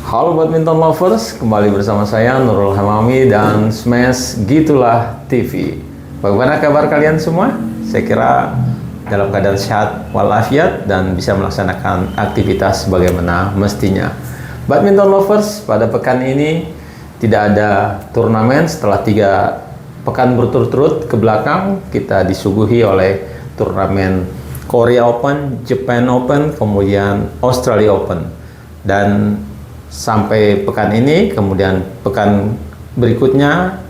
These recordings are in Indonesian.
Halo badminton lovers, kembali bersama saya Nurul Hamami dan Smash Gitulah TV. Bagaimana kabar kalian semua? Saya kira dalam keadaan sehat walafiat dan bisa melaksanakan aktivitas sebagaimana mestinya. Badminton lovers, pada pekan ini tidak ada turnamen. Setelah 3 pekan berturut-turut ke belakang, kita disuguhi oleh turnamen Korea Open, Japan Open, kemudian Australia Open. Dan sampai pekan ini, kemudian pekan berikutnya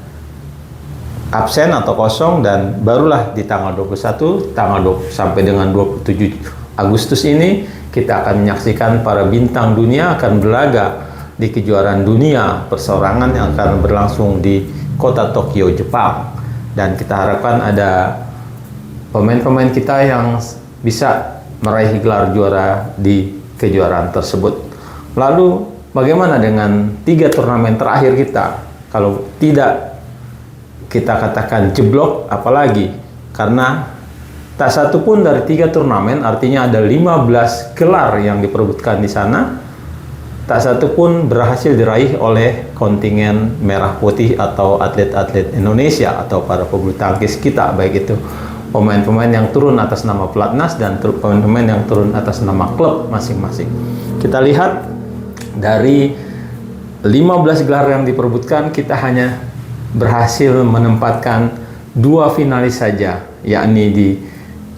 absen atau kosong, dan barulah di tanggal 21 sampai dengan 27 Agustus ini kita akan menyaksikan para bintang dunia akan berlaga di kejuaraan dunia perseorangan yang akan berlangsung di kota Tokyo, Jepang. Dan kita harapkan ada pemain-pemain kita yang bisa meraih gelar juara di kejuaraan tersebut. Lalu bagaimana dengan 3 turnamen terakhir kita? Kalau tidak kita katakan jeblok, apalagi karena tak satu pun dari 3 turnamen, artinya ada 15 gelar yang diperebutkan di sana, tak satu pun berhasil diraih oleh kontingen merah putih atau atlet-atlet Indonesia atau para pebulu tangkis kita, baik itu pemain-pemain yang turun atas nama pelatnas dan pemain-pemain yang turun atas nama klub masing-masing. Kita lihat dari 15 gelar yang diperebutkan, kita hanya berhasil menempatkan 2 finalis saja, yakni di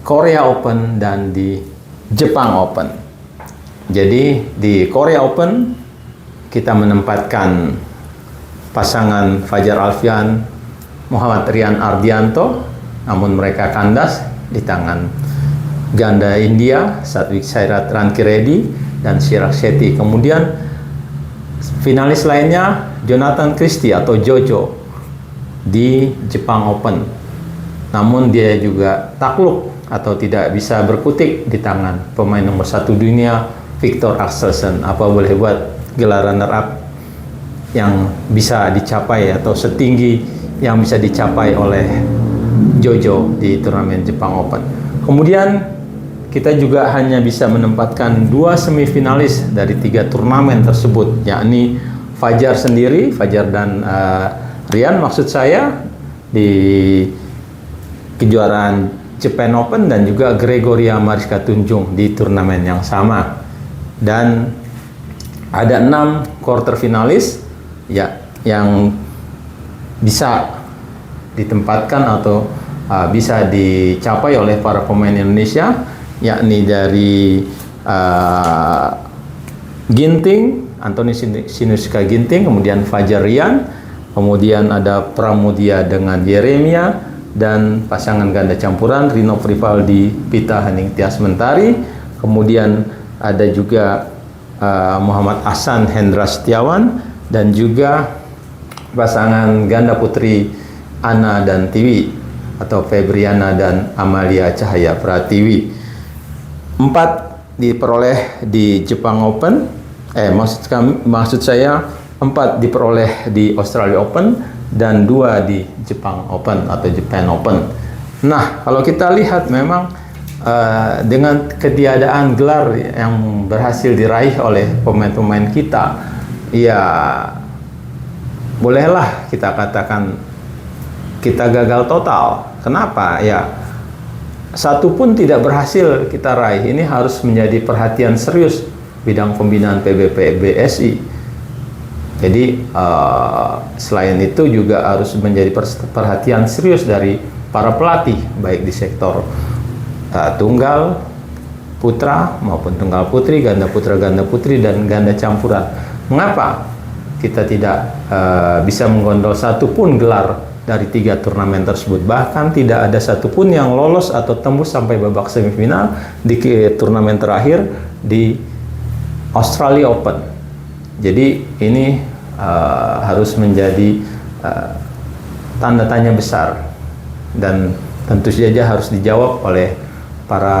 Korea Open dan di Jepang Open. Jadi di Korea Open kita menempatkan pasangan Fajar Alfian, Muhammad Rian Ardianto, namun mereka kandas di tangan ganda India Satwik Sairath Rankireddy dan Chirag Shetty. Kemudian finalis lainnya Jonathan Christie atau Jojo di Jepang Open, namun dia juga takluk atau tidak bisa berkutik di tangan pemain nomor 1 dunia Viktor Axelsen. Apa boleh buat, gelar runner up yang bisa dicapai atau setinggi yang bisa dicapai oleh Jojo di turnamen Jepang Open. Kemudian kita juga hanya bisa menempatkan 2 semifinalis dari 3 turnamen tersebut, yakni Fajar sendiri, Fajar dan Rian maksud saya, di kejuaraan Japan Open, dan juga Gregoria Mariska Tunjung di turnamen yang sama. Dan ada 6 quarter finalis ya yang bisa ditempatkan atau bisa dicapai oleh para pemain Indonesia, yakni dari Ginting, Anthony Sinusuka Ginting, kemudian Fajar Rian, kemudian ada Pramudia dengan Yeremia, dan pasangan ganda campuran Rino Privaldi, Pita Hening Tias Mentari, kemudian ada juga Muhammad Ahsan Hendra Setiawan, dan juga pasangan ganda putri Ana dan Tiwi atau Febriana dan Amalia Cahaya Pratiwi. 4 diperoleh di Jepang Open, maksud saya 4 diperoleh di Australia Open dan 2 di Jepang Open atau Japan Open. Nah, kalau kita lihat memang dengan ketiadaan gelar yang berhasil diraih oleh pemain-pemain kita, ya bolehlah kita katakan kita gagal total. Kenapa? Ya, satu pun tidak berhasil kita raih. Ini harus menjadi perhatian serius bidang pembinaan PBPBSI. Jadi selain itu juga harus menjadi perhatian serius dari para pelatih, baik di sektor tunggal putra maupun tunggal putri, ganda putra, ganda putri, dan ganda campuran. Mengapa kita tidak bisa menggondol satupun gelar dari 3 turnamen tersebut? Bahkan tidak ada satupun yang lolos atau tembus sampai babak semifinal di turnamen terakhir di Australia Open. Jadi ini harus menjadi tanda tanya besar, dan tentu saja harus dijawab oleh para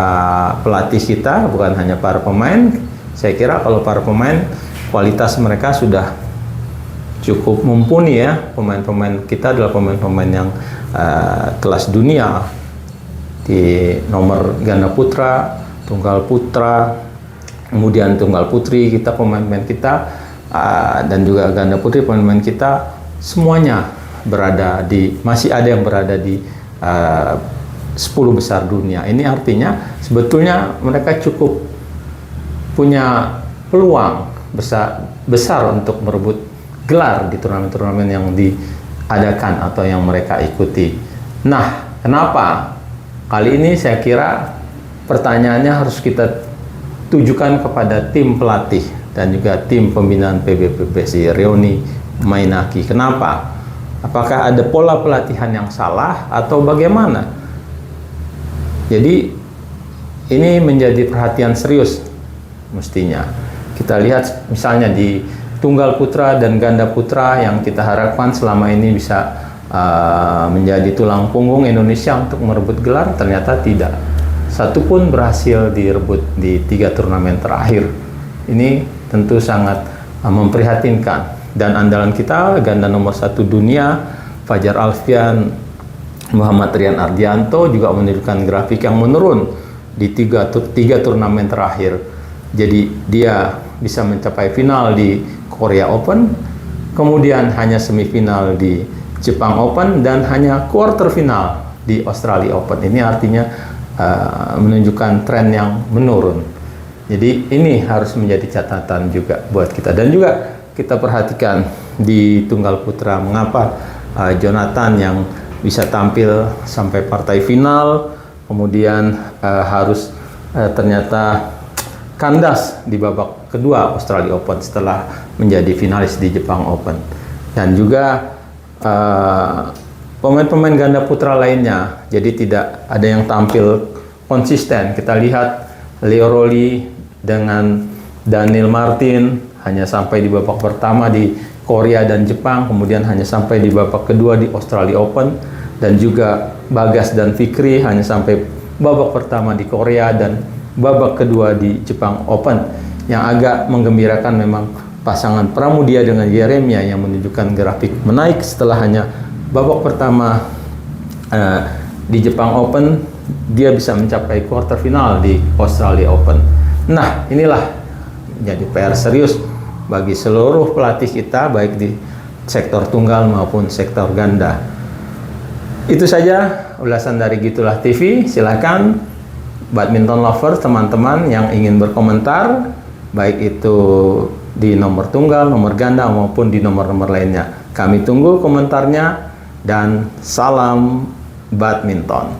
pelatih kita, bukan hanya para pemain. Saya kira kalau para pemain, kualitas mereka sudah cukup mumpuni ya. Pemain-pemain kita adalah pemain-pemain yang kelas dunia di nomor ganda putra, tunggal putra, kemudian tunggal putri. Kita pemain-pemain kita dan juga ganda putri pemain kita semuanya masih ada yang berada di 10 besar dunia. Ini artinya sebetulnya mereka cukup punya peluang besar untuk merebut gelar di turnamen-turnamen yang diadakan atau yang mereka ikuti. Nah, kenapa? Kali ini saya kira pertanyaannya harus kita tujukan kepada tim pelatih dan juga tim pembinaan PBPSI Rioni Mainaki. Kenapa? Apakah ada pola pelatihan yang salah atau bagaimana? Jadi ini menjadi perhatian serius mestinya. Kita lihat misalnya di tunggal putra dan ganda putra yang kita harapkan selama ini bisa menjadi tulang punggung Indonesia untuk merebut gelar, ternyata tidak. Satu pun berhasil direbut di 3 turnamen terakhir. Ini tentu sangat memprihatinkan. Dan andalan kita ganda nomor 1 dunia Fajar Alfian, Muhammad Rian Ardianto juga menunjukkan grafik yang menurun di 3 turnamen terakhir. Jadi dia bisa mencapai final di Korea Open, kemudian hanya semifinal di Jepang Open, dan hanya quarter final di Australia Open. Ini artinya menunjukkan tren yang menurun. Jadi ini harus menjadi catatan juga buat kita. Dan juga kita perhatikan di tunggal putra, mengapa Jonathan yang bisa tampil sampai partai final, kemudian harus ternyata kandas di babak kedua Australia Open setelah menjadi finalis di Jepang Open. Dan juga pemain-pemain ganda putra lainnya, jadi tidak ada yang tampil konsisten. Kita lihat Leo Rolly dengan Daniel Martin hanya sampai di babak pertama di Korea dan Jepang, kemudian hanya sampai di babak kedua di Australia Open, dan juga Bagas dan Fikri hanya sampai babak pertama di Korea dan babak kedua di Jepang Open. Yang agak menggembirakan memang pasangan Pramudia dengan Yeremia yang menunjukkan grafik menaik setelah hanya babak pertama di Jepang Open, dia bisa mencapai quarter final di Australia Open. Nah, inilah jadi PR serius bagi seluruh pelatih kita, baik di sektor tunggal maupun sektor ganda. Itu saja ulasan dari Gitulah TV. Silakan badminton lover, teman-teman yang ingin berkomentar, baik itu di nomor tunggal, nomor ganda, maupun di nomor-nomor lainnya. Kami tunggu komentarnya, dan salam badminton.